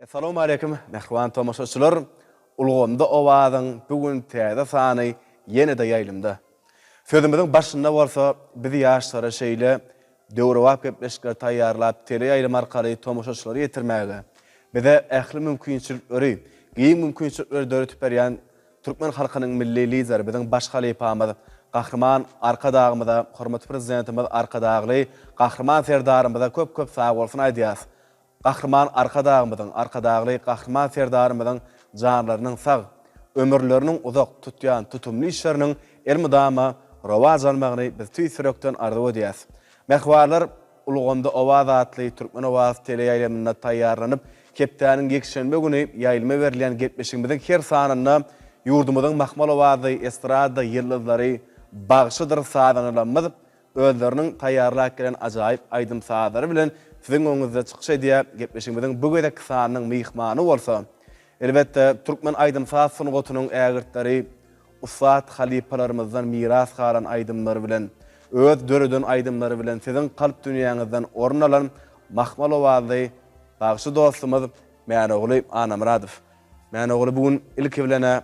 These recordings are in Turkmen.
Assalamu alaikum, mehriban tomoşaçylar. Ulgamda owazyň bugün täze sany ýene-de ýaýlymda. Sözümiziň başynda bolsa, bizi ýaşlara şeýle döwrewap gepleşikler taýýarlap, tele ýaýlym arkaly tomoşaçylary ýetirmäge, bize ähli mümkinçilikleri, giň mümkinçilikleri döretip berýän türkmen halkynyň milli lideri biziň baş halypamyz, Gahrman arkadagymyza, hormatly prezidentimiz arkadagly Gahrman serdarymyza köp-köp sag bolsun aýdýas. Gahrman arkadagly Gahrman serdarymyzyň janlarynyň sag, ömürleriniň uzak tutýan tutumly işleriniň elmydama rawaj almagyny biz tüýsürekden arzu edýäs. Mehwarlar ulgamda owaz atly türkmen owaz tele ýaýlamyna taýýarlanyp, kepdäniň ýekşenbe güni ýaýlyma berilýän gepleşigimiziň her sanyna ýurdumyzyň mahmal owazy, estrada ýyldızlary bagşydyr saýlanylmaz, özleriniň taýýarlap gelen ajaýyp aýdym saýlary bilen sizin öňüňizde çykyş edýär gepleşigimiziň bu gezek sanynyň myhmany bolsa. Elbetde türkmen aýdym saat sunugatynyň ägirtleri Usat halipalarymyzdan miras galan aýdymlary bilen, öz döredän aýdymlary bilen sizin kalp dünýäňizden orun alan mahmal owazy bagşy dostumyz Mänoğly Anamuradow. Mänoğly bugün ilki bilene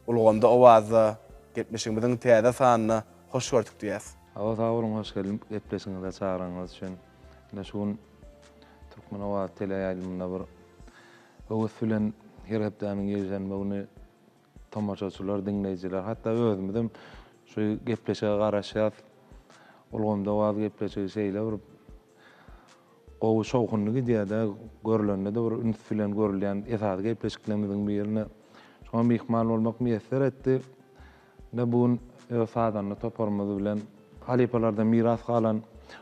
ulgamda owazy gepleşigimiziň täze sanyna hoş gördük diýäs. Awa sağ olun, hoş geldin. Gepleşiňizde çağıraňyz üçin. Şuň türkmen owaz tele ýaýlymyna bir öwüs bilen her hepdäniň ýeýjenmegini tomoşaçylar, dinleýijiler, hatda özümizem şu gepleşige garaşýar. Ulgamda owaz gepleşigi şeýle bir gowy şowkunlygy diýär-de görülende de bir üns bilen görülýän esas gepleşiklerimiziň birine şoň mihman bolmak meýesser etdi. Ne bugün sadanly toparmyzy bilen halipalardan miras galan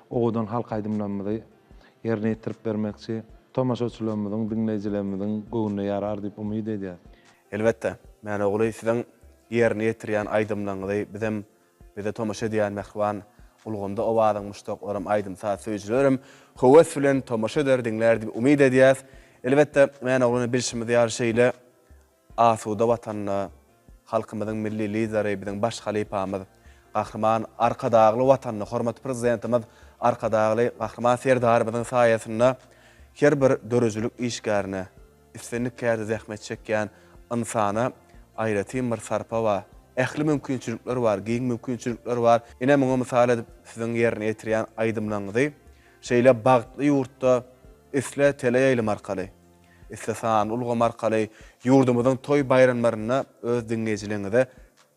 oğudan halk aydımlanmadı yerine yetirip vermekçi tomoşaçylarymyzyň, dinleýijilerimiziň göwnüne ýarar diýip umyd edýär. Elbetde, Mänoğly siziň yerine ýetirýän aýdymlaňyzy bize tomoşa edýän mehriban ulgamda owazyň muştaklarym aýdym saat söýüjilerim höwes bilen tomoşa eder diňler diýip umyd edýäs. Elbetde Mänoğlyny bilşimiz ýar şeýle asuda watanyna, halkymyzyň milli lideri biziň baş halypamyz Gahrman arkadagly watanyny hormatly prezidentimiz arkadagly Gahrman serdarymyzyň saýasynda her bir dörejülük işgärine, üstünlik kärde zähmet çekýän insana aýratyn bir sarpa we ähli mümkinçilikler bar, giň mümkinçilikler bar. Ine muňa mysal edip siziň ýerine ýetirýän aýdymlaňyzy şeýle bagtly ýurtda isle tele ýaýlym arkaly, islesan ulgam arkaly ýurdumyzyň toý bayramlaryna öz dinleýijilerinize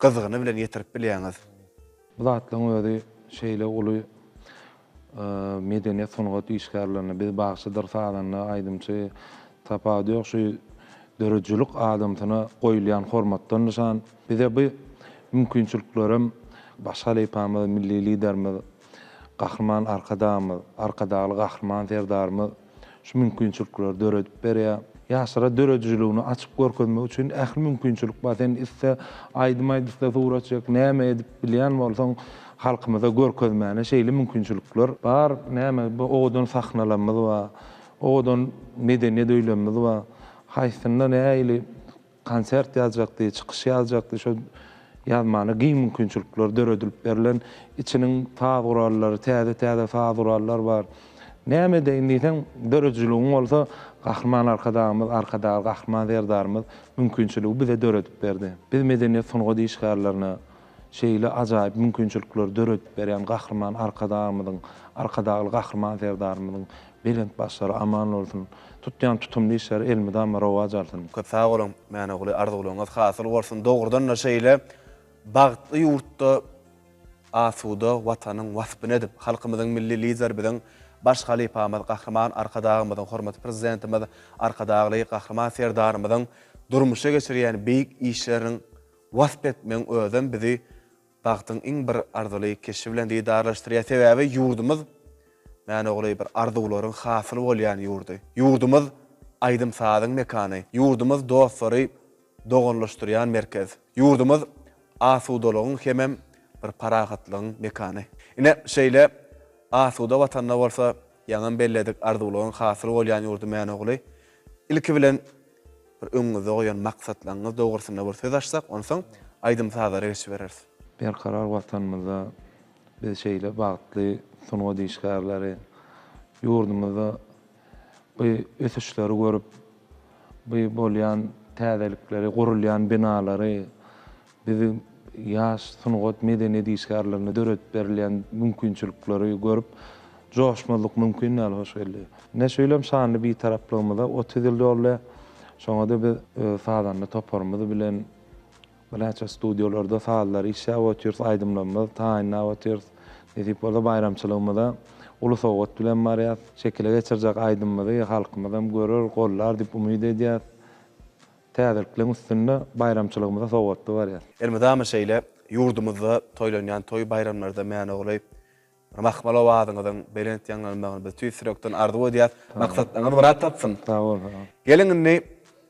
gyzygyny bilen ýetirip bilýäňiz. Bu zatlaň özi şeýle uly medeniýet sunugaty işgärlerini biz bagşydyr saýlanyna aýdymçy tapa diýok şu dörejülük adamsyna goýulýan hormatdan nişan. Bize bu mümkinçiliklerim baş halypamyz, milli liderimiz Gahrman arkadaly Gahrman serdarymyz şu mümkinçilikleri döredip berýär. Ýaşlara dörejülüğini açyp görkezmek üçin ähli mümkinçilik bar. Sen isse aýdym-aýdysta suraçak näme edip bilýän bolsaň halkymyza görkezmäne şeýle mümkinçilikler bar. Näme bu owadan sahnalanmaz we owadan medeniýet öýlenmez we haýsynda näýli konsert ýazajakdy, çykyş ýazajakdy, şo ýazmany giň mümkinçilikler döredilip berilen içiniň fawurallary, täze fawurallar bar. Näme diýsen dörejülüğiň bolsa Gahrman arkadagy Gahrman serdarymyz mümkinçiligi bize döredip berdi. Biz medeniýet sunugaty işgärlerini şeýle ajaýyp mümkinçilikler döredip berýän Gahrman arkadagy Gahrman serdarymyzyň belent başlary aman bolsun. Tutýan tutumly işler elmydama rawaj alsyn. Köp sag bolun, Mänoğly arzuwlaryňyz hasyl bolsun. Dogrudan da şeýle bagtly ýurtda asuda watanyň wasbyny edip halkymyzyň milli lideri biziň baş halypamyz Gahrman arkadagymyzyň hormatly prezidentimiz arkadagy Gahrman serdarymyzyň durmuşa geçirýän beýik işleriň wasp etmeň özüm bizi bagtyň iň bir arzuly keşi bilen diýdarlaşdyrýar. Sebäbi ýurdumyz Mänoğly bir arzuwlaryň hasyly bolýan ýurdy. Ýurdumyz aýdym saýdyň mekany, ýurdumyz dostlary doganlaşdyrýan merkez. Ýurdumyz asudalygyň hemem bir parahatlygyň mekany. Ine şeýle asuda watanyna bolsa ýaňam belledik arzuwlaryň hasyly bolýan ýurdy Mänoğly. Ilki bilen bir öňüňizde goýan maksatlaryňyz dogrusyna bir söz açsak, onsoň aýdym saýdary geçip bereriz. Berkarar watanymyzda biz şeýle bagtly sunugaty işgärleri ýurdumyzda bu ösüşleri görüp bu bolýan täzelikleri, gurulýan binalary, bizim ýaş sunugat medeniyet işgärlerini döret berilýän mümkinçilikleri görüp joşmalyk mümkin näle hoş geldi. Ne söýlem şanly bir taraplygymyza 30 ýyl boldy. Şoňa da biz sadanly toparmyzy bilen Balaça stüdyolarda sağlar işe oturuyoruz, aydımlanmaz, tayinle oturuyoruz. Edip orada bayramçılığımda ulu soğut bilen mariyat, şekile geçirecek aydımımızı halkımızdan görür, kollar dip umid ediyat. Täzeliklerin üstünde bayramçılığımızda soğutlu var ya. Elmedama şeyle yurdumuzda toylanyan toy bayramlarda meyana olayıp mahmal ovadıňyzyň belent ýanlanmagyny biz tüýsürekden arzuw edýär, maksatlaryňyz bir atatsyn. Sağ ol. Gelin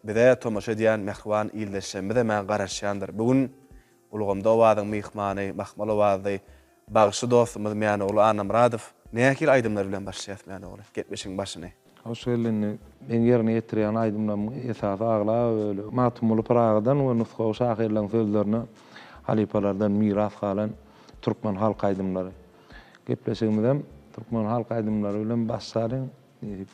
bide tomaşa diýen mehwan ýyldaşymyz da men garaşýandyr. Bugün ulgamda owadyň mehmany, mahmal owady, bagşy dostumyz Mäne oğlu Anamradow näkil aýdymlar bilen başlaýar Mäne oğlu. Getmeşiň başyny. Hoş geldin. Ben yerine getirýän aýdymlarymyň esasy agla öyle matumuly Pragadan we nusga şahyrlaryň sözlerini halipalardan miras galan Türkmen halk aýdymlary. Gepleşigimizem Türkmen halk aýdymlary bilen başlaryň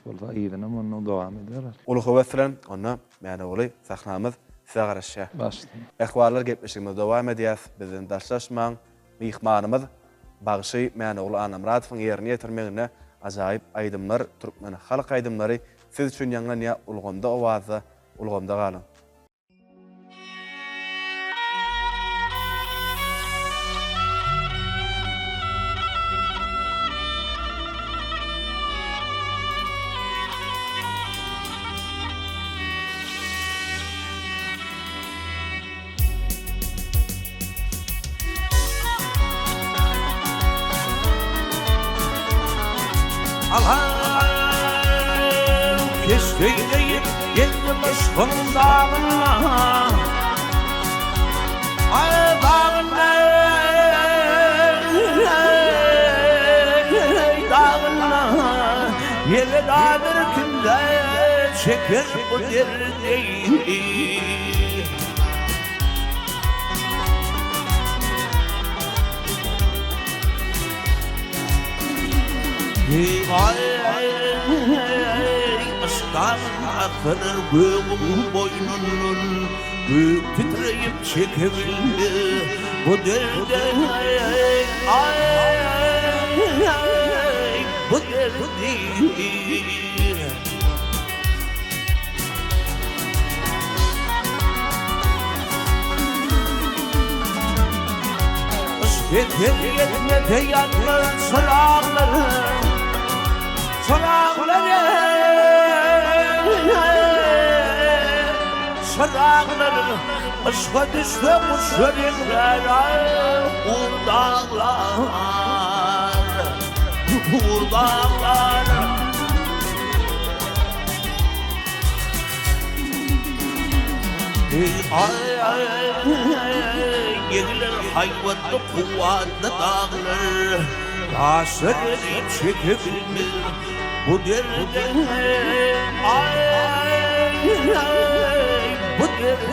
bolsa iýdin ama onu dowam eder. Ulu howetlen ona Mäne oğlu sahnamyz size garaşýar. Başla. Ähwallar gepleşigimiz dowam edýär. Bizden daşlaşmaň mehmanymyz bagşy Mäne oğlu Anamradowyň ýerine ýetirmegine ajaýyp aýdymlar, Türkmen halk aýdymlary siz üçin ýanlanýa ulgamda owazy, ulgamda galyň. Keskeyleyip gelmiş konumdağına dağına yele bir günde çeker bu derdeyi Akırır göğüm boynunun büyük titreyip çekebildi bu derde bu derdi yetmedi yanlı çırağları Çırağları aşka düştü bu çölümlere Urdağlar Yegiler hayvatlı kuvvetli dağlar Taşları çekebilmez bu derde bu derde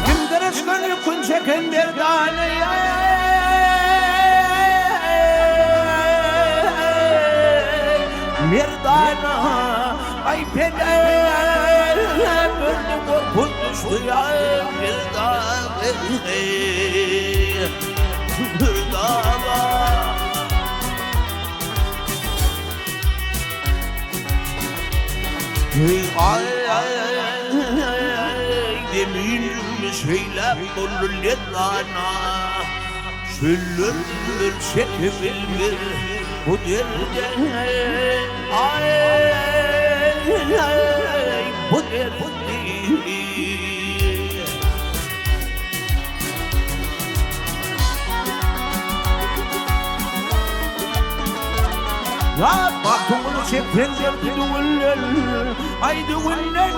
Kimdir aşkın yükün çeken bir tane Merdana ay peder Böldü korkutmuştu ya Merdana Demin şeyler olur yedana Şüllür çekebilmir bu derde bu derde Ya baktığını çeken derdi duvarlar ay duvarlar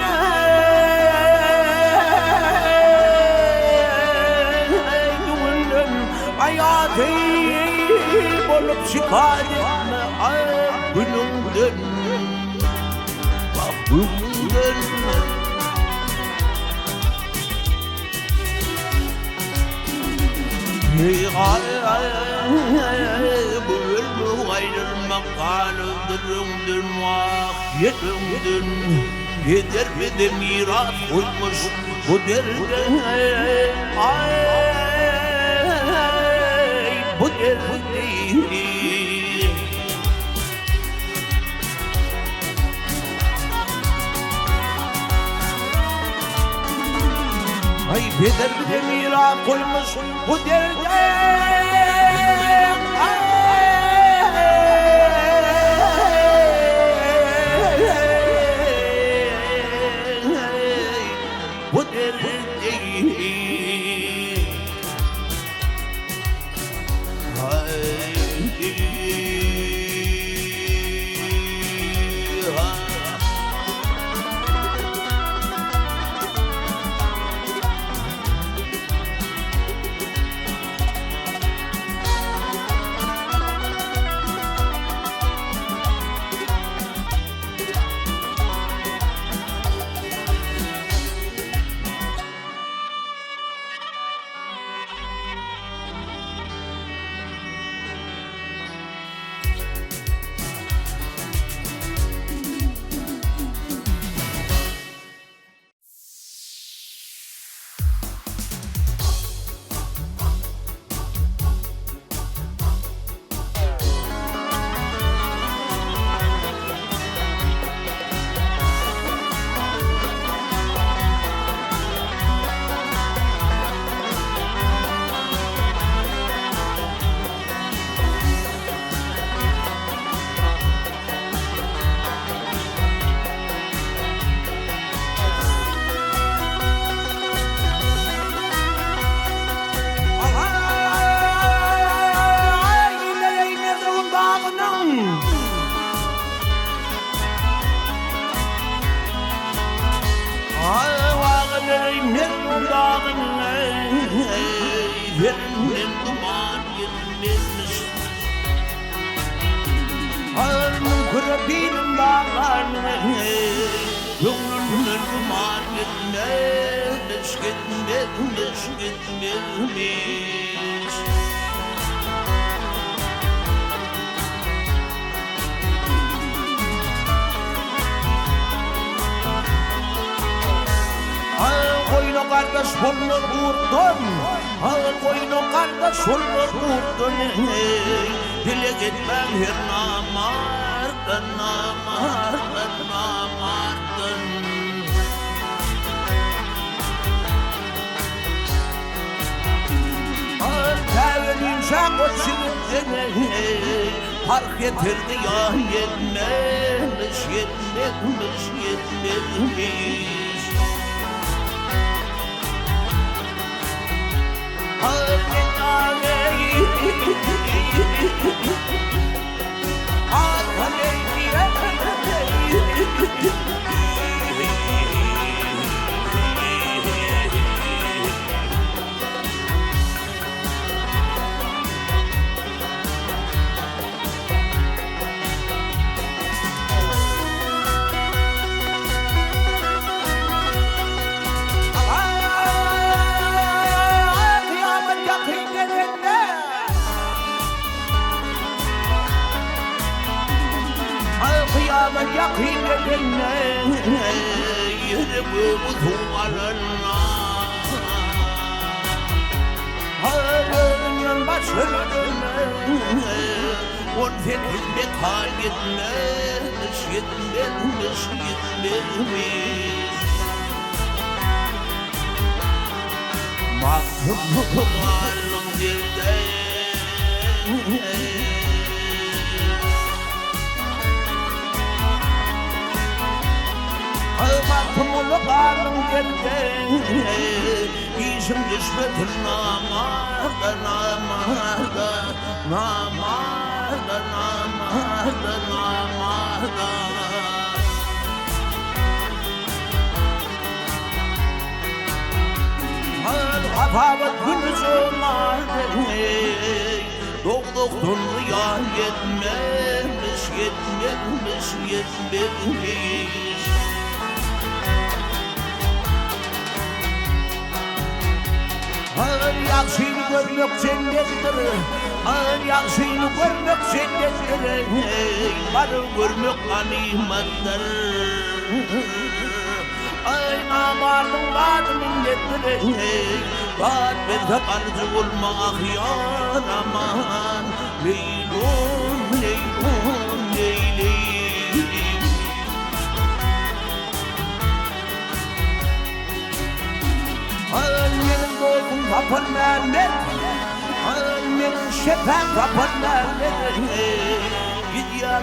hayatı olup şikayet etme günümden. Bak günümden. Bu ayrılmak kalıdırımdın vahyetimdin. Gider bir de miras olmuş bu derde. Ay bu derde. Ay peder bir de miras koymuş bu derde. Bu derde. Kardeş bunu vurdun, koyunu kardeş bunu vurdun. Dile gitmem her namardın, namardın, namardın. Tevelin şakoçunu fark getirdi ya yetmemiş, yetmemiş, yetmemiş. Kıyamet yakınlarına yürü bu duvarlarına. Ağrının başlarına on fethinde kal gitmez, gitmez, gitmez. Mahkum varlığın dilde. Mahkumlu karnım geldi, işim düşmedi namarda, namarda, namarda, namarda, namarda. Hafavet gündüz olmadı, Dokdoktan rüyan yetmemiş, yetmemiş, yetmemiş. Ağır yakşını görmek cennettir, ağır yakşını görmek cennettir, barı görmek ganimettir. Ay namardım vardı minnettir, var bende kalıcı olmak yar aman. Leylum, leylum, leylum. Ağır dostum kapın Mehmet, ağır şefem kapın Mehmet. Gidiyan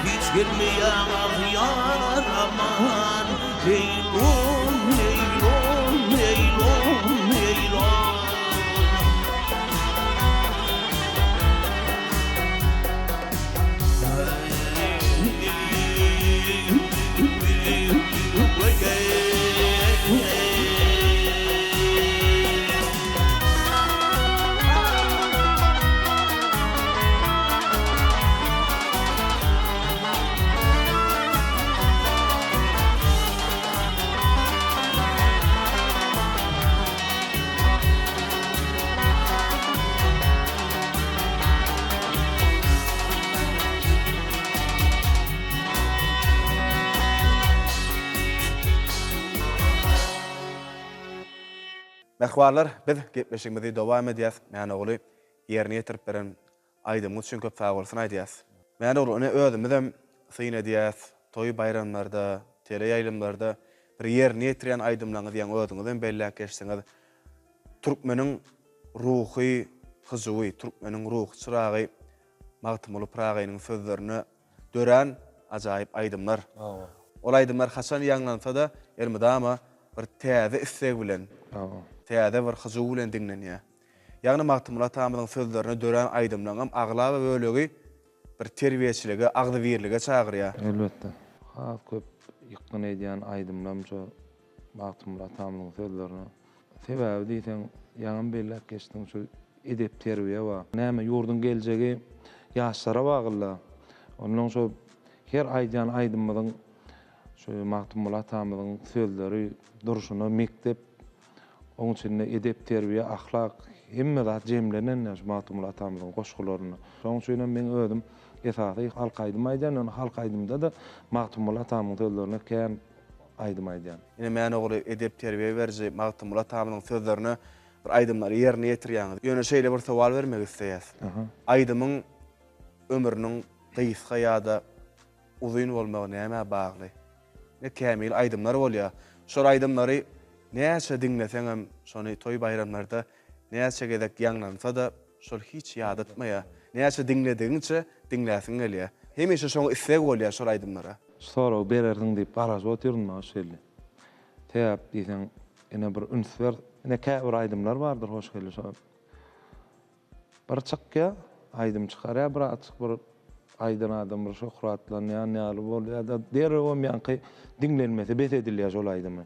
hiç gelmeyen yar aman. Leylum, leylum, leylum, leylum. Merhabalar, biz gepleşigimizi dowam edýäs. Mäne oğlu ýerine ýetirip beren Aýdym üçin köp sag bolsun aýdýas. Mäne oğlu onu özümizem syň edýäs, toý bayramlarda, tele ýaýlymlarda bir ýerine ýetiren aýdymlaryňyz ýa özüňizden belläp geçseňiz, türkmeniň ruhy, hyzywy, türkmeniň ruh çyragy Magtymly Pragaýnyň sözlerini dören ajaýyp aýdymlar. Ol aýdymlar haçan ýanglansa da, elmydama bir täze isleg bilen, täze bir hyzyw bilen dinlenýär. Ýagny Magtymly atamyň sözlerini dören aýdymlaryň agla we bölegi bir terbiýeçiligi, agdy birlige çagyrýar. Elbetde. Ha köp ýykyn edýän aýdymlamça Magtymly atamyň sözlerini sebäbi diýsen ýaňam belläp geçdiň şu edep terbiýe we näme ýurdun geljegi ýaşlara bagly. Onuň şu her aýdýan aýdymyň şu Magtymly atamyň sözleri duruşuny mektep onuň içinde edep terbiýe, ahlak hemme zat jemlenen Magtymly atamyň goşgularyny. Şoň üçin men özüm esasy halk aýdym aýdan, halk aýdymda da Magtymly atamyň sözlerini kän aýdym aýdan. Ine mäne oğlu edep terbiýe berji Magtymly atamyň sözlerini bir aýdymlary ýerine ýetirýär. Ýöne şeýle bir sowal bermek isleýär. Aýdymyň ömrüniň gysga ýa-da uzun bolmagy näme bagly? Ne kämil aýdymlar bolýar. Şol aýdymlary näçe dinleseňem, şonu toý bayramlarda näçe gedek ýanglansa da şol hiç ýadatmaýar. Näçe dinlediňçe dinläsiň gelýär. Hemişe şoň isleg bolýar şol aýdymlara. Sonra bererdiň diýip garaz otyryn şeýle. Täp diýsen ene bir ünswer, ene käbir aýdymlar bardyr hoş gelýär şol. Bir çykýa aýdym çykarýar, bir açyk bir aýdan adam bir şöhratlanýan ýaly bolýar da derewem ýanky dinlenmese bet edilýär şol aýdymy.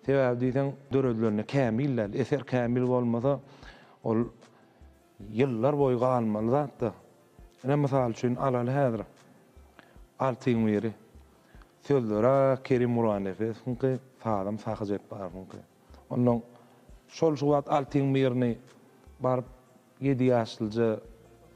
Sebäbi diýsen döredlerine kämiller, eser kämil bolmasa ol ýyllar boýy galmaly zatda. Ene mysal üçin alaly häzir. Altyň biri. Sözlere Kerim Muranefes, hunky sağlam sakyjep bar hunky. Onuň şol şuwat altyň birini baryp 7 ýaşlja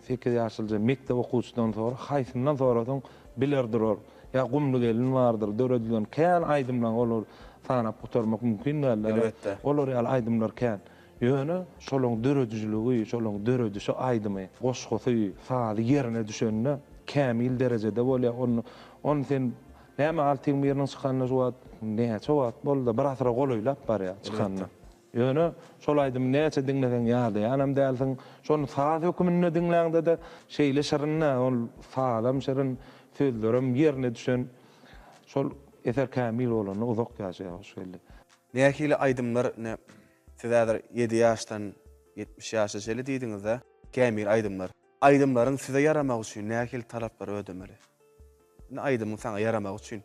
8 ýaşlja mektep okuwçydan sonra haýsyndan sonra soň bilerdir ol. Ya gumlu gelin vardır, döredilän kän aýdymlar olur, sanap gutarmak mümkin däl. Olar ýaly aýdymlar kän. Ýöne şolaň döredijiligi, şolaň döredişi aýdymy, goşgusy, faly ýerine düşende kämil derejede bolýar. Onu sen näme altyň biriniň çykanyny şuwat, näçe wagt boldy, bir asra golaýlap barýar çykanyny. Ýöne şol aýdym näçe dinlesen ýa-da ýanam dälsiň, şonu saat hökümine dinläňde de şeýle şerine, ol falam şerin sözlerim ýerine düşen şol eser kämil bolany uzak ýaşaýar şeýle. Nähili aýdymlar ne sizäder 7 ýaşdan 70 ýaşa şeýle diýdiňizde kämil aýdymlar. Aýdymlaryň size ýaramak üçin nähili talaplary ödemeli? Ne aýdymyň saňa yaramak üçin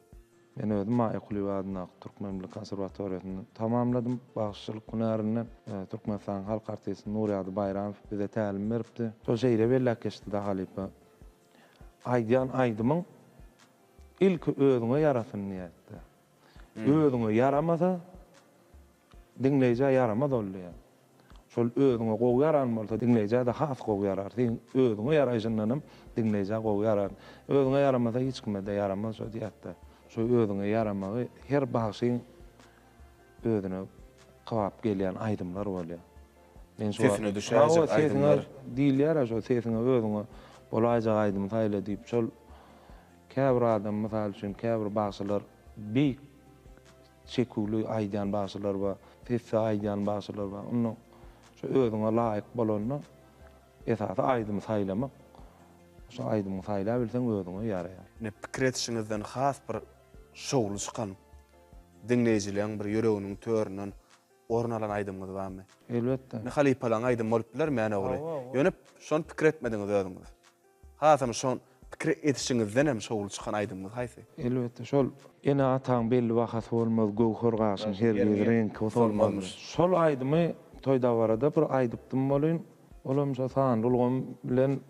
Men özüm Maýa Kulybadyna Türkmen Milli Konserwatoryýasyny tamamladym. Bagşçylyk hünärinden Türkmenistan Halk Artisti Nurýady Bayramow bize tälim beripdi. Şol şeýle bellek geçdi da halypa. Aýdyan aýdymyň ilk özüňe yarasyn niýetde. Özüňe yaramasa dinleýjä yaramaz bolýar. Şol özüňe gowy yaran bolsa dinleýjä da has gowy yarar. Sen özüňe yaraýjyndanam dinleýjä gowy yarar. Özüňe yaramasa hiç kime de yaramaz şo diýetdi. Şo özüňe yaramagy her bagşyň özüne kawap gelýän aýdymlar bolýar. Men şo Sesine düşäjek aýdymlar diýilýär, şo sesine özüňe bolajak aýdym taýla diýip şol käbir adam mysal üçin käbir bagşylar beýik çekuli aýdyan bagşylar bar, sesle aýdyan bagşylar bar. Onu şo özüňe laýyk bolanyny esasy aýdym saýlamak. Şo aýdym saýlap bilseň özüňe ýaraýar. Ne pikir etişiňizden has bir şowly çykan dinleýijileň bir ýöreginiň töründen orun alan aýdymyňyz barmy? Elbetde. Ne halypalan aýdym bolupdylar meni ogly. Ýönüp şonu pikir etmediňiz özüňiz. Hasam şon pikir etişiňizden hem şowly çykan aýdymyňyz haýsy? Elbetde şol ene ataň belli wagt bolmaz, gowhar gaşyň her bir renk bolmaz. Şol aýdymy toýda barada bir aýdypdym bolýan. Olam şo san rulgam bilen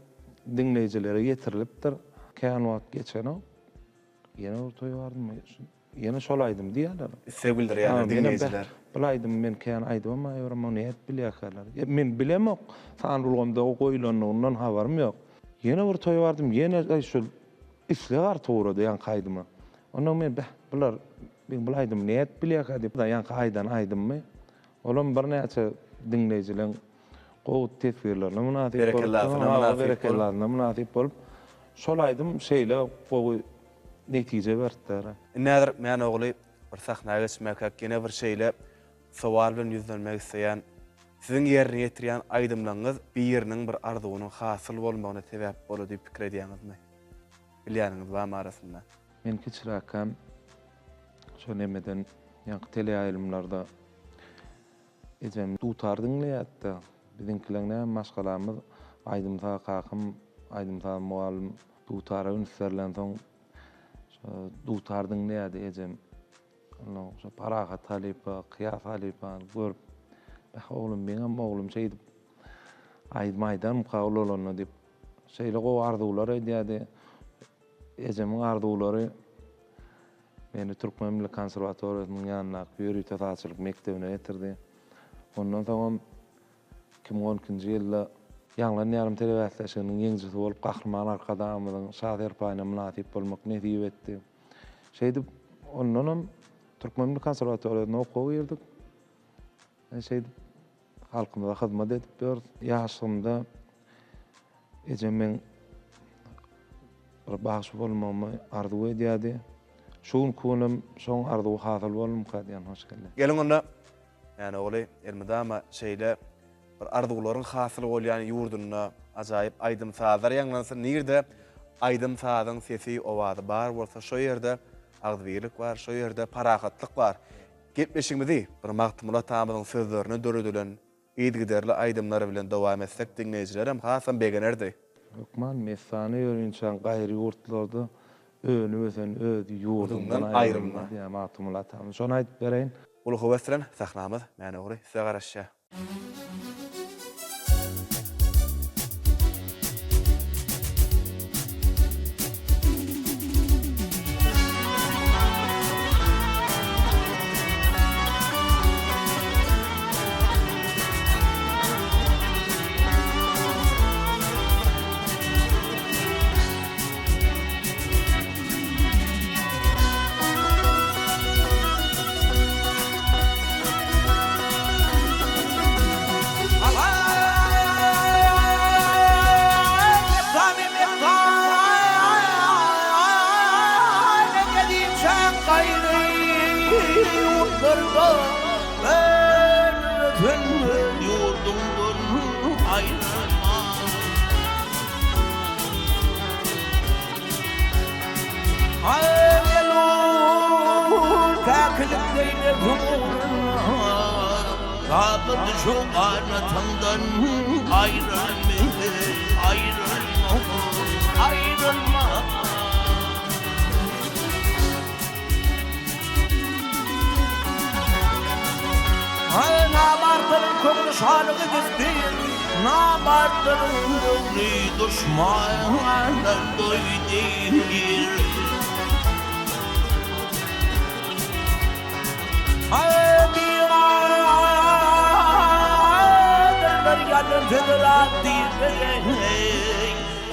dinleýjilere getirilipdir. Kän wagt geçen o. Ýene bir toý bardym. Ýene şol aýdym diýerler. Sevgildir ýani dinleýjiler. Bilaýdym men kän aýdym ama ýöram näet bilýärler. Men bilemok. San rulgamda o goýlanyndan habarym ýok. Ýene bir toý bardym. Ýene şol islegar toğradı yan kaydıma. Ondan men bular ben bilaýdym näet bilýär diýip da yan kaýdan aýdymmy. Olam bir näçe dinleýijileň gowy tesbirlerine münasip berekellaryna münasip bolup şol aýdym şeýle gowy netije berdiler. Näder men ogly bir sahnaga geçmek ýene bir şeýle sowal bilen ýüzlenmek isleýän siziň ýerine ýetirýän aýdymlaryňyz bir ýeriniň bir arzuwynyň hasyl bolmagyna sebäp bolýar diýip pikir edýäňizmi? Bilýäniňiz barmy arasynda? Men kiçiräkam şo nemeden ýa-da teleaýlymlarda ejem tutardyň näýetde. Biziňkilerine maşgalamyz aýdymsa kakym, aýdymsa muallim tutara ünslerlen soň şo tutardyň näýedi ejem. Onu şo paraga talypa, kıyas talypa görüp oglum benim oglum şeýdi aýdmaýdan kabul bolany diýip şeýle gowy arzuwlar edýärdi. Ejemin arzuwlary meni Türkmen Milli Konserwatoryýasynyň ýanyna ýöriýetçilik mektebine getirdi. Ondan soň 2012-nji ýylda ýanglan ýarym telewizionanyň ýeňjisi bolup Gahrman Arkadamyň şahyr paýyna münasip bolmak nesip etdi. Şeýdi ondan Türkmen Milli Konserwatoryýasyna okuw berdik. Şeýdi halkymyza hyzmat edip berdi. Ýaşymda ejemin bir bagşy bolmamy arzuw edýärdi. Şoň kunum şoň arzuw hasyl bolmaka diýen hoş geldi. Geliň onda ýani ogly elmedama şeýle bir arzuwlaryň hasyl bolýan ýurdunyna ajaýyp aýdym sazlar ýanglansy nirde aýdym sazyň sesi owady bar bolsa şo ýerde agzyrlyk bar, şo ýerde parahatlyk bar. Gepleşigimizi bir magtymla tamamyň sözlerini döredilen ýetgiderli aýdymlary bilen dowam etsek dinleýijiler hem hasam begenerdi. Hukman mesane ýörünçän gaýry ýurtlarda öňü ösen öz ýurdundan aýrylma diýen magtymla tamam. Şonu aýdyp bereýin. Ulu howeslen sahnamyz meni ogly size garaşja. Şu anlatımdan ayrılma, ayrılma, ayrılma. kömür şarkı gizdir Namartların dövni düşmanlar doydir Bir ağırlar yanım federat değil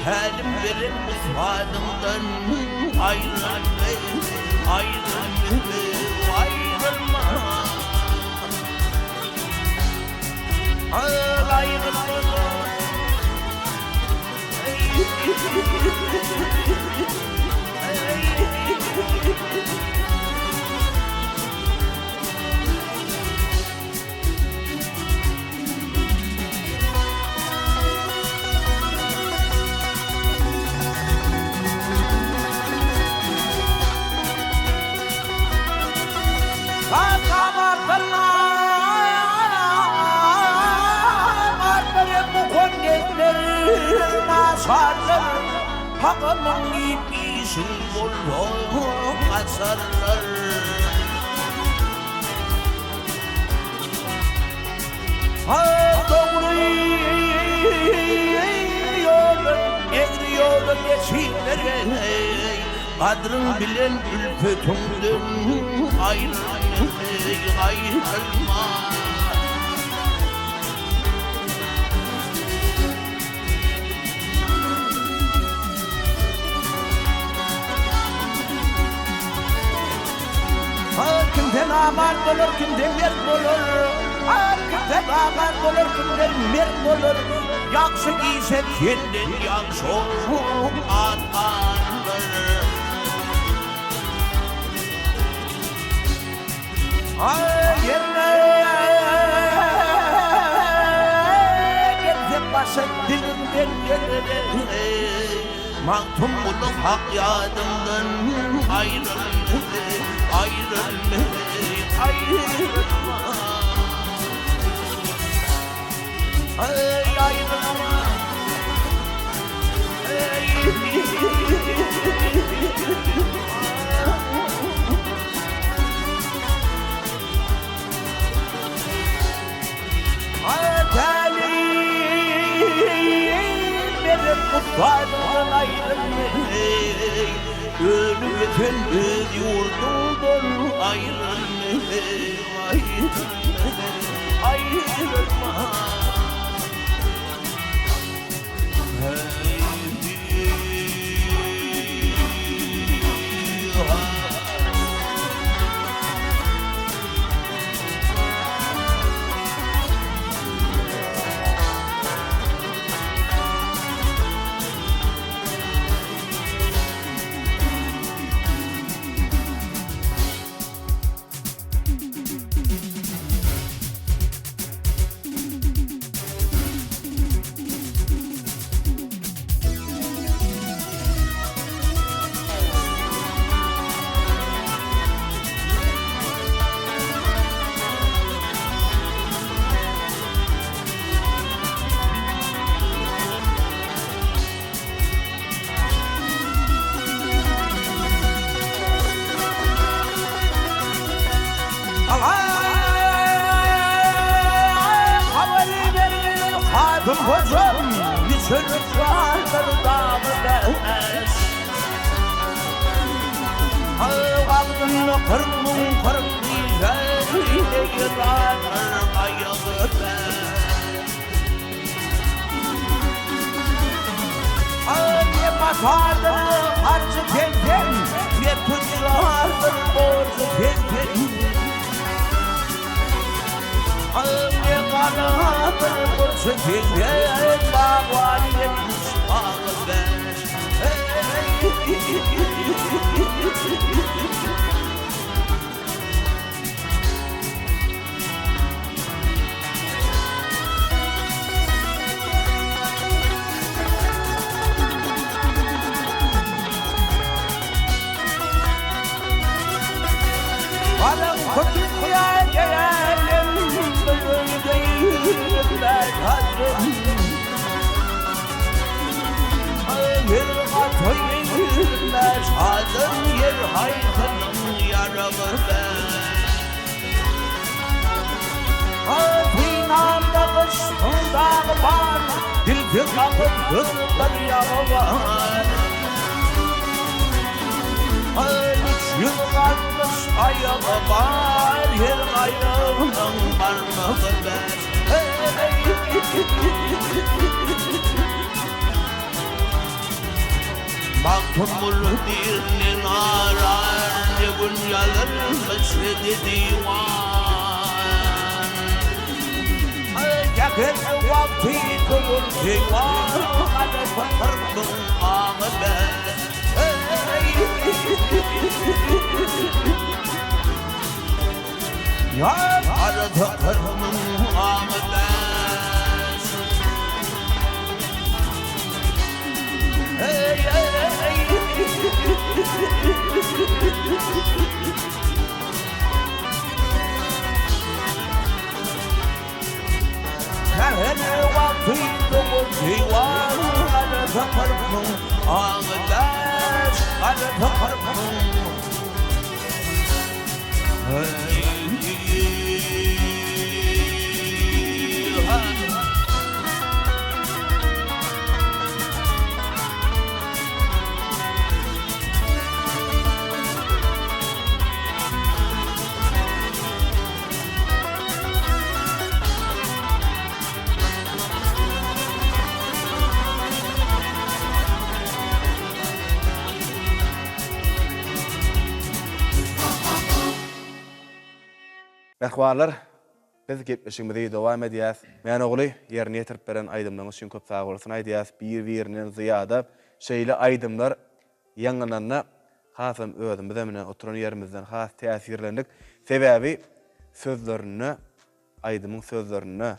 Halim verin mutfağımdan ayrılma ayrılma Hakkının ipisin bulur asarlar Doğru yolun, egri yolun geçimleri Kadrın bilen ülfetünden ayrılma Kimden aman olur, kimden merk olur Kimden aman olur, kimden merk olur Yakşı giyse kendin yakşı olur atandır Yerine gelse başı dilinden gelir Mahtum buluk hak yadımdan ayrılır Ayrılma ayrılma Benim mutfağımdan ayrılma Ölü biten öz yurdumdan ayrılma ayrılma Hocam bir çocuk vardır dağılmaz Ağabeyini kırmın kırmıyla yıranır ayağı Ne batardır harcı tezden Ne tutardır borcu tezden Ne kanadır borcu tezden Bağvaliye kuşmağı ver Adam kutuya gelelim Böyleyimler hazım Yer atayımlar hazım Yer haykının yaramı ben Atinam Yıkamın hızlar yağvar Üç yıl kalmış ayağı var Yer ayağının parmağı ver Mahkumul dilin arar Ne gün yalır mescid-i divan Yakın vakti kılır divan Hadi fakırdım ağabey Ya arada kırmın ağabey Hey hey hey Her vakti kılır divan Hadi fakırdım ağabey Hadi fakırdım Merhabalar. Biz gepleşigimizi dowam edýäs. Men ogly ýerine ýetirip beren aýdymlaryň üçin köp sag bolsun aýdýas. Bir-birinden zyýada şeýle aýdymlar ýaňlananna hasam özüm bilen oturan ýerimizden has täsirlendik. Sebäbi sözlerini, aýdymyň sözlerini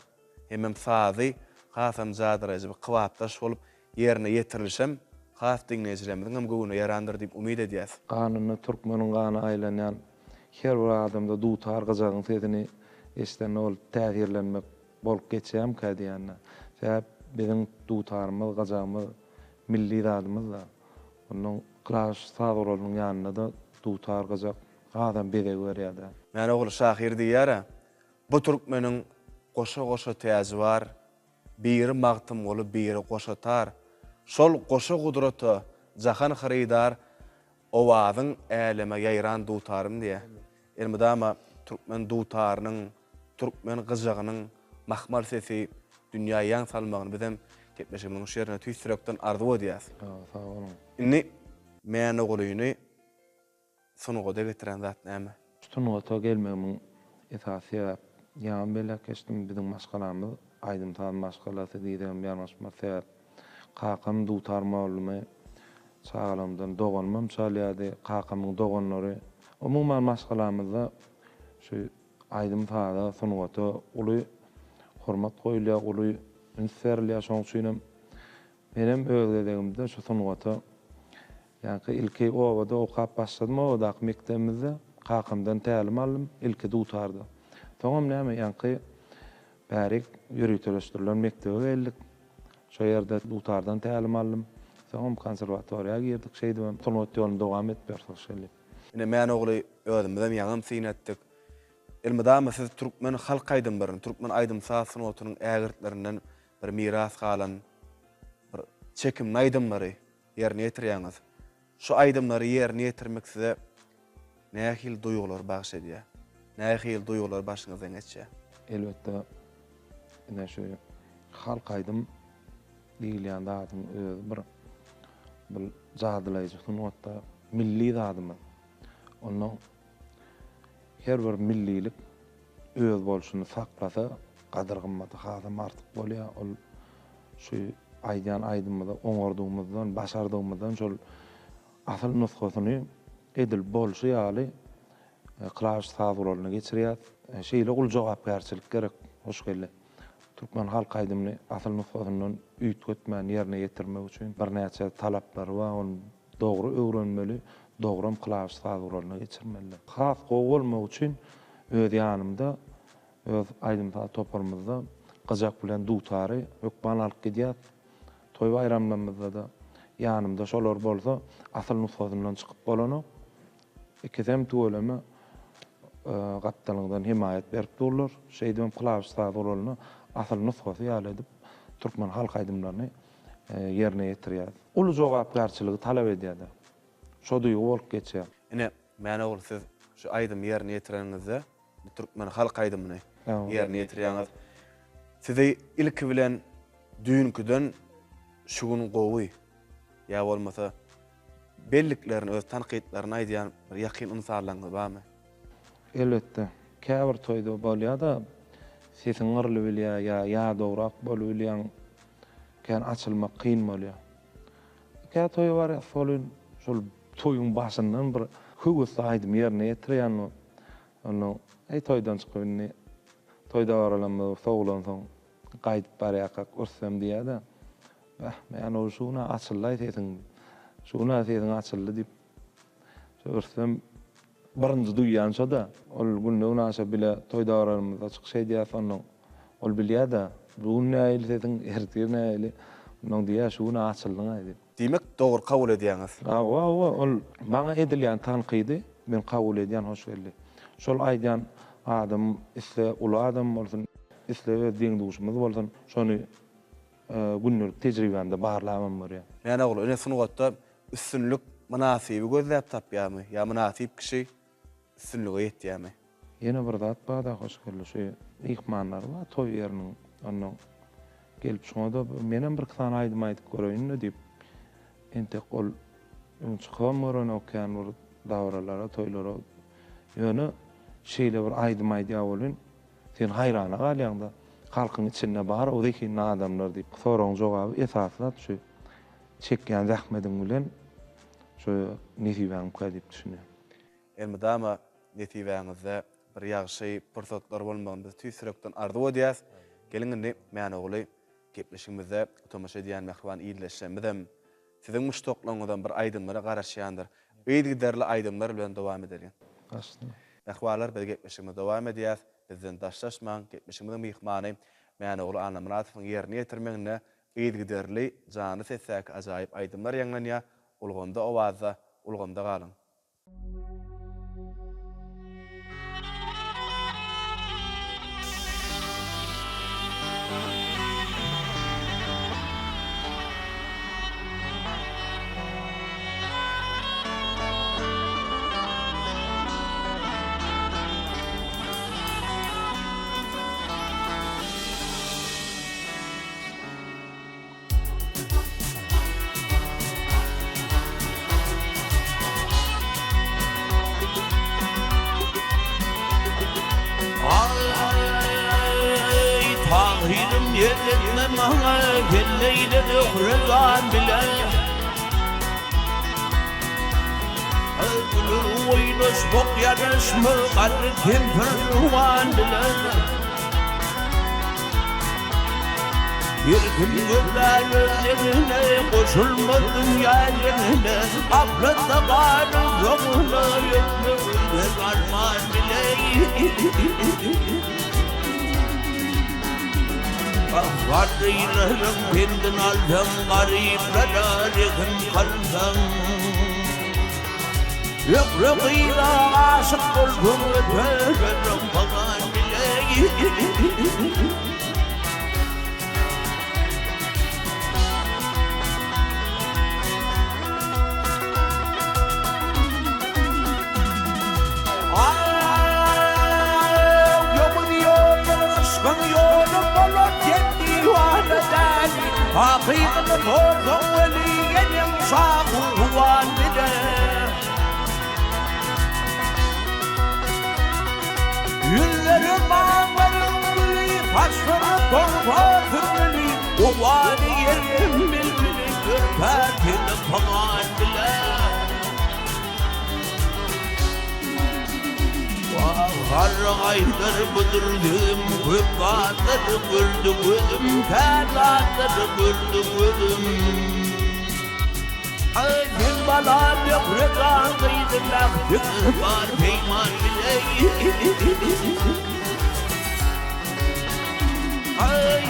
hemem sazy hasam jadyraýjy bir kywapdaş bolup ýerine ýetirilşem has diňleýijilerimiziň hem göwüne ýarandyr diýip umyt edýäs. Ganyny türkmeniň gany aýlanýan her bir adamda dutar gazagyň sezini eşden ol täsirlenmek bolup geçýär kädiýänne. Sebäp biziň dutarymyz, gazagymyz milli zadymyz da. Onuň klaş sagyrlygynyň ýanyna da dutar gazak adam bede görýär. Men ogly şahyr diýär. Bu türkmeniň goşa-goşa täzi bar. Biri magtym bolup biri goşatar. Şol goşa gudraty jahan haridar owazyň äleme ýaýran dutarym diýär. Elmedama türkmen dutarynyň, türkmen gyzagynyň mahmal sesi dünýäýe ýaň salmagyny bizem gepleşigimiň şerine tüýsürekden arzuw edýäs. Sag bolun. Inni men ogulyny sunuga getiren zat näme? Sunuga gelmegimiň esasy ýa bela kestim biziň maşgalamyz aýdym tan maşgalasy diýdim ýarnaşma sebäp kakam dutarma bolmy sağlamdan doganmam çalýady kakamyň doganlary umuman maşgalamyzda şu aýdym taýda sunuga uly hormat goýulýar uly inserliýär şoň üçin menem öwredegimde şu sunuga ýa-ni ilki owada okap başladym owada mekdebimizde kakamdan tälim aldym ilki dutardy. Soňam näme ýa-ni bärik ýürüteleşdirilen mektebe geldik. Şo ýerde dutardan tälim aldym. Soňam konserwatoriýaga girdik şeýdem sunuga ýolunda dowam etberdik şeýle. Ine men ogly özümden ýaňam synetdik. Elmedama siz türkmen halk aýdymlaryny, türkmen aýdym sasyny oturuň ägirtlerinden bir miras galan bir çekim aýdymlary ýerine ýetirýäňiz. Şu aýdymlary ýerine ýetirmek size nähil duýgular bagş edýär? Nähil duýgular başyňyza geçýär? Elbetde ine şu halk aýdym diýilýän zatym bir jadylaýjy sunwatda milli zadymy. Onuň her bir millilik öz bolşuny saklasa gadyr gymmaty hasam artyk bolýar. Ol şu aýdan aýdymyzda oňardygymyzdan, başardygymyzdan şol asl nusgasyny edil bolşy ýaly klaş sagyrlygyna geçirýär. Şeýle ul jogapkärçilik gerek. Hoş geldi. Türkmen halk aýdymyny asl nusgasyndan üýtgetmän ýerine ýetirmek üçin bir näçe talaplar bar. Onu dogry öwrenmeli. Dogrum klaş sagyrlygyna geçirmeli. Has gowulmak üçin öz ýanymda öz aýdymda toparmyzda gazak bilen dutary ökban alyp gidýär. Toý bayramlarymyzda da ýanymda şolar bolsa asl nusgasyndan çykyp bolany. Ikizem tuwlama gapdalyňdan himayet berip durlar. Şeýdem klaş sagyrlygyny asl nusgasy ýaly edip Türkmen halk aydymlaryny yerine ýetirýär. Ulu jogapgarçylygy talap edýär. Şo duýgy bolup geçýär. Ine mäne ol siz şu aydym yerine ýetireňizde Türkmen halk aydymyny yerine ýetirýäňiz. Sizi ilki bilen düýünküden şugun gowy ýa bolmasa belliklerini öz tanqidlerini aýdýan bir ýakyn ynsalangy barmy? Elbetde. Käbir toýda bolýar da sesin gyrly bilýär ýa dograk bolup bilýän kän açylmak kyn bolýar. Kä toý bar şol toýun başyndan bir höwes aýdym ýerine ýetirýän onu toýdan çykyny toýda baralamy sowlan soň gaýdyp barýaka görsem diýär da. Men o şuna açyllaý sesin. Şuna sesin açyldy diýip görsem birinji duýýan şo da ol günne unasa bile toýda baralymyzda açyk şey diýär soň ol bilýär da bu näil sesin ertir näil onun diýär şuna açyldyň aýdy. Diýmek dogry kabul edýäňiz. Ol maňa edilýän tanqidi men kabul edýän hoş geldi. Şol aýdýan adam isle ulu adam bolsun, isle diň duşmaz bolsun, şonu günlük tejribemde barlamam bar. Mäne ol öne sungatda üstünlük münasibi gözläp tapýarmy? Ya münasip kişi üstünlüge ýetýärmi? Ýene bir zat bada hoş geldi. Şu ihmanlar var toý ýeriniň onuň gelip şoňda menen bir kysany aýdym aýdyp göreýin diýip ente ol çykammaran okyan bir dawralara toýlara ýöne şeýle bir aýdym aýdýar bolun sen haýrana galýanda halkyň içinde bar o dikin adamlar diýip soraň jogaby esasat şu çekýän zähmediň bilen şu netiben diýip düşünýär. Elmedama netibeňizde bir ýagşy pursatlar bolmaganda tüýsürekden ardy edýäs. Gelin mäne oly gepleşigimizde tomaşa edýän mehriban iýleşmedem. Sizin muştoklaňyzdan bir aýdymlara garaşýandyr. Beýdigiderli aýdymlar bilen dowam edelim. Aslında. Mehribalar biz gepleşigimizde dowam edýäs. Bizden daşlaşmaň, gepleşigimizde mehmany mäne oly Anna Muratovň ýerine ýetirmeňne beýdigiderli jany sessäk ajaýyp aýdymlar ýanglanýar. Ulganda owaza, ulganda galyň. Yerine mağa gelleyle öhrezan bile Gülür oynuş bok yarışmı Karı kempir ruhan bile Bir gün güller özlerine Koşulmadım yerlerine Afrında varım yokluğuna Yokluğuna arman bile Varıylarım bindin aldım gariplara Rekim kaldım Yıkrıkıyla aşık oldum Öterim falan bile Hakikaten korkun veliyenim şahuvan bile Yüzlerim ağlarım bili Taşları korkun bili Uvani yerim bilbili Ürpertinim falan bile Karı aylar bıdırdım Köpatları gördüm ödüm Terlatları gördüm ödüm Gün bana yok rekatıydım Laktım var peyman bile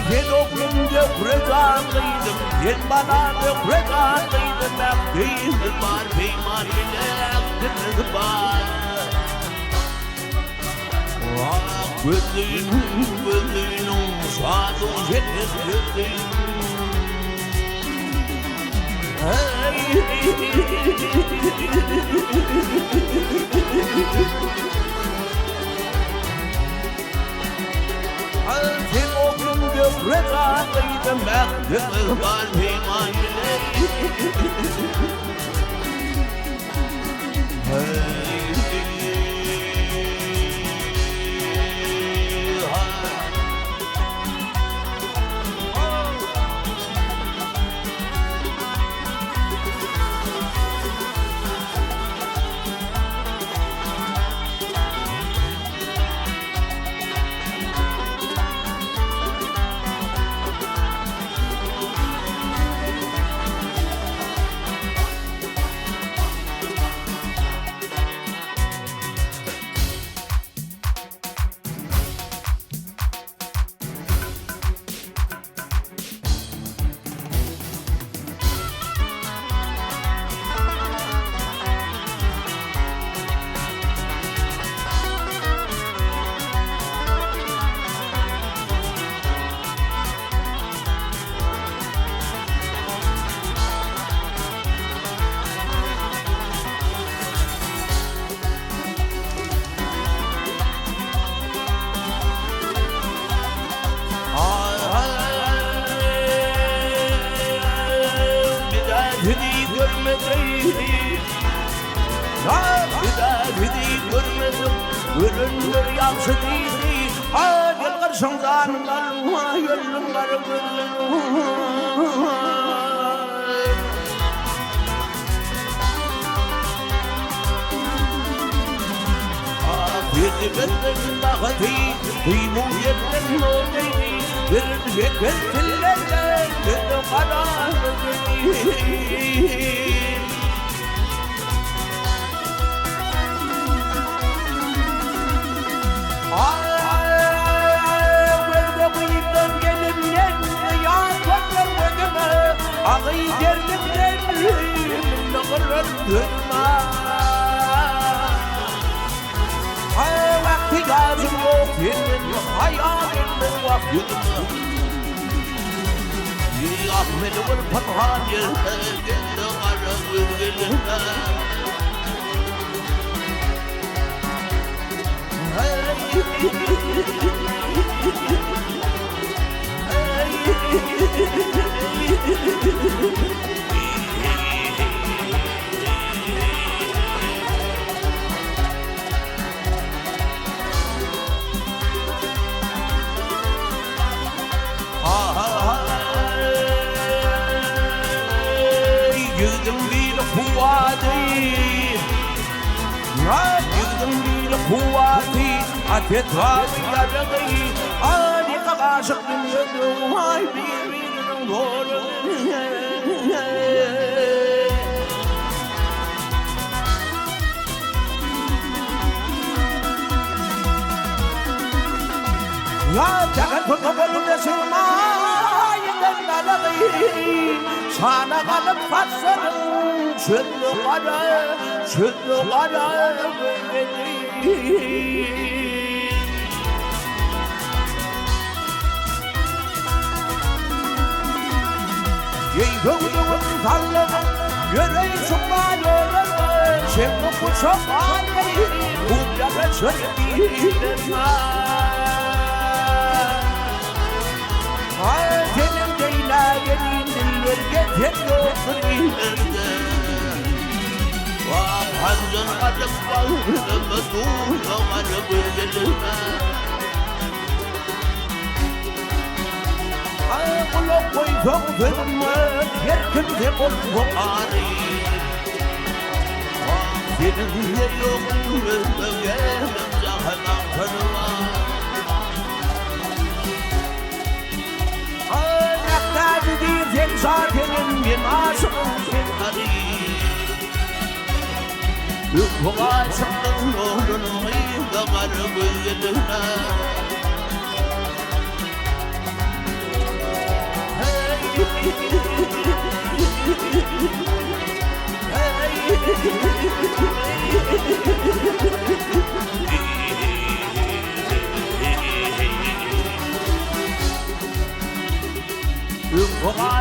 Sen oğlum yok rekatıydım Gün bana yok rekatıydım Laktım var peyman bile Laktım var Gözlüğünün şadına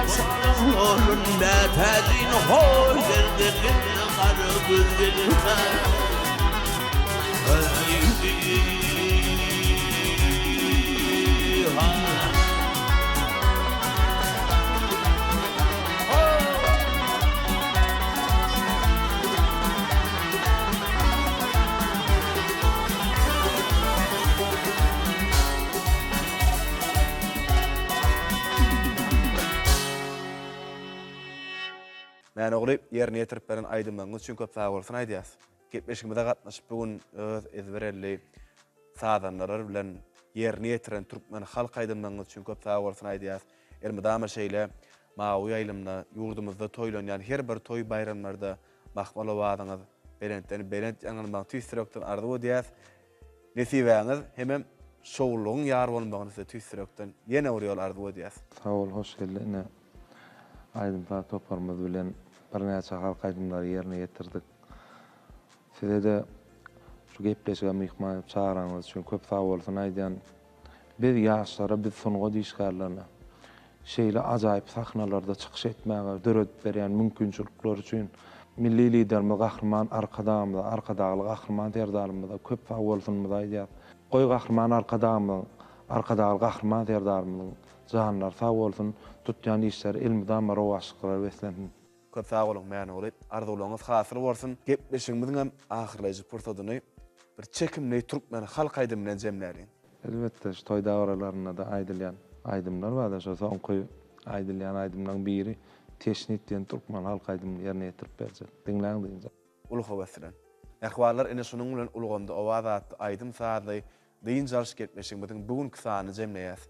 aşkın olun betedin hoy derdin karı gözlerine Men ogly ýerine ýetirip beren aýdymlaryň üçin köp sag bolsun aýdýas. Gepleşigimizde gatnaşyp bugün öz ezberelli sadanlar bilen ýerine ýetiren türkmen halk aýdymlaryň üçin köp sag bolsun aýdýas. Elmydama şeýle mawy aýlymda ýurdumyzda toýlanýan her bir toý bayramlarda mahmal owadyňyz belent ýangyny tüýsürekden ardy diýäs. Nesibäňiz hemem şowlugyň ýar bolmagyny tüýsürekden ýene urýar ardy diýäs. Sağ ol, hoş geldin. Aydymda toparmaz bilen bir näçe halk aydymlary ýerine ýetirdik. Size de şu gepleşige mihman çağıranız üçin köp sag bolsun aýdýan. Biz ýaşlara, biz soňga diýişgärlerine şeýle ajaýyp sahnalarda çykyş etmäge döret berýän mümkinçilikler üçin milli liderimiz gahrman arkadagyly gahrman derdarymyza köp sag bolsunmy aýdýar. Goý gahrman arkadagyly gahrman derdarymyň janlar sag bolsun, tutýan işler elmydama rowaşyklar weslensin. Köp sag bolun men ogly. Arzuwlaryňyz hasyr bolsun. Gepleşigimizin hem ahyrlaýjy pursadyny bir çekimli türkmen halk aýdym bilen jemlärin. Elbette, toý dagaralarynda da aýdylýan aýdymlar bar da, şo soňky aýdylýan aýdymlaryň biri teşnit diýen türkmen halk aýdymyny ýerine ýetirip berjek. Diňläň diýince. Ulug wesilen. Ähwalar ene şonuň bilen uluganda owazat aýdym sady diýin jarş gepleşigimizin bugünkü sany jemläýäs.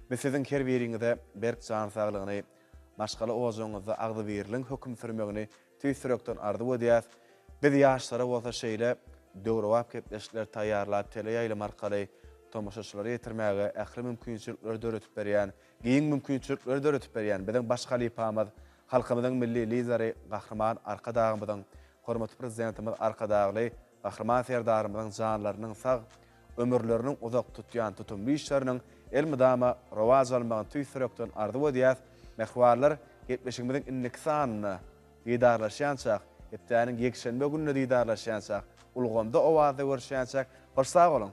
Biz sizin her biriňizde berk jan saglygyny, maşgala owazyňyzda agdy beriliň hökm sürmegini tüýsürekden ardy diýäs. Biz ýaşlara bolsa şeýle döwrewap gepleşikler taýýarlap teleýaýlym arkaly tomaşaçylary ýetirmäge ähli mümkinçilikler döretip berýän, giň mümkinçilikler döretip berýän biziň başga lypamyz, halkymyzyň milli lideri gahrman arkadagymyzyň, hormatly prezidentimiz arkadagy gahrman serdarymyzyň janlarynyň sag ömürleriniň uzak tutýan tutumly işleriniň elmydama rowaj almagyny tüýsürekden ardy diýäs. Mehwarlar gepleşigimiziň innik sanyny diýdarlaşýançak, hepdäniň ýekşenbe gününe diýdarlaşýançak, ulgamda owaza görüşýänçak, hoş sag bolun.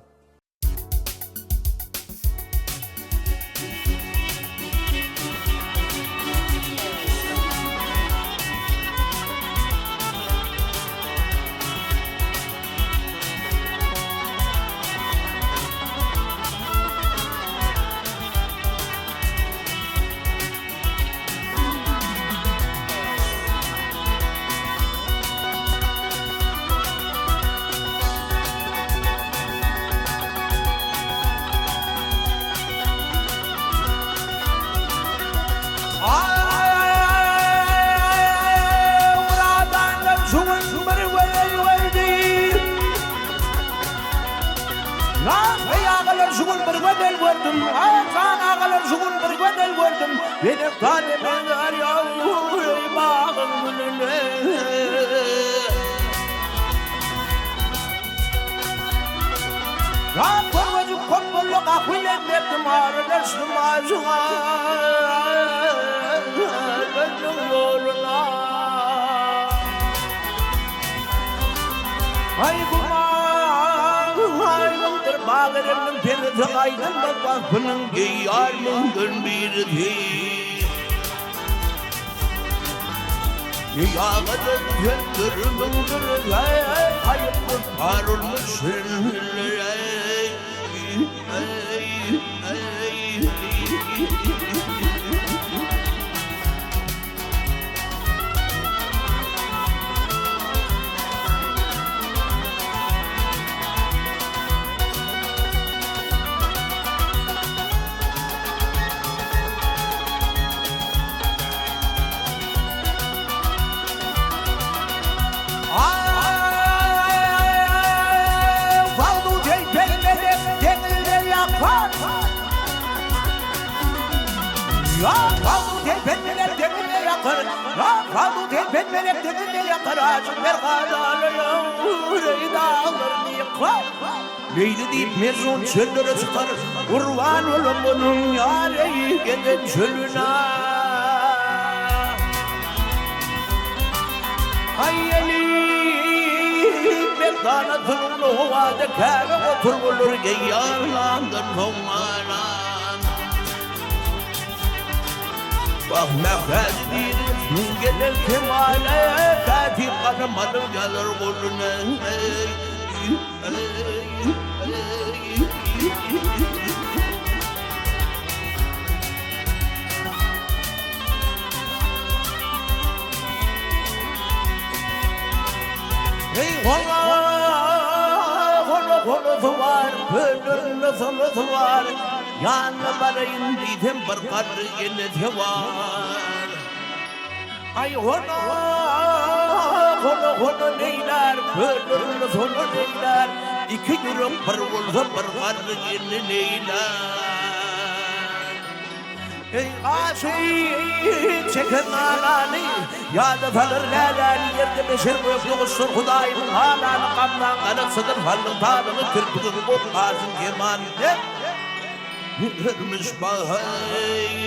Leyli deyip mezun çöllere çıkar, urvan olum bunun yâreyi gelen çölüne. Hayali Mekdana turulu havada kâve oturulur geyyarlandır sonlanan Bak mekdedidir gelir kemale Katip kanamadır gelir koluna Hey holosu var, pöldüründe solusu var Yanına barayın didim bir karı yeneti var Ay holo neyler, pöldüründe solu neyler İki yürüm bir olsa bir karı yeni neyler Ey aşık çekin ağlanı Yâda falır lâlâni yerde beşir boyukluğuştur Hudayımın hâlanı kamdan kanıksıdır Fallın tağını kırpıdır bu ağzın kemanide Hırmış bağay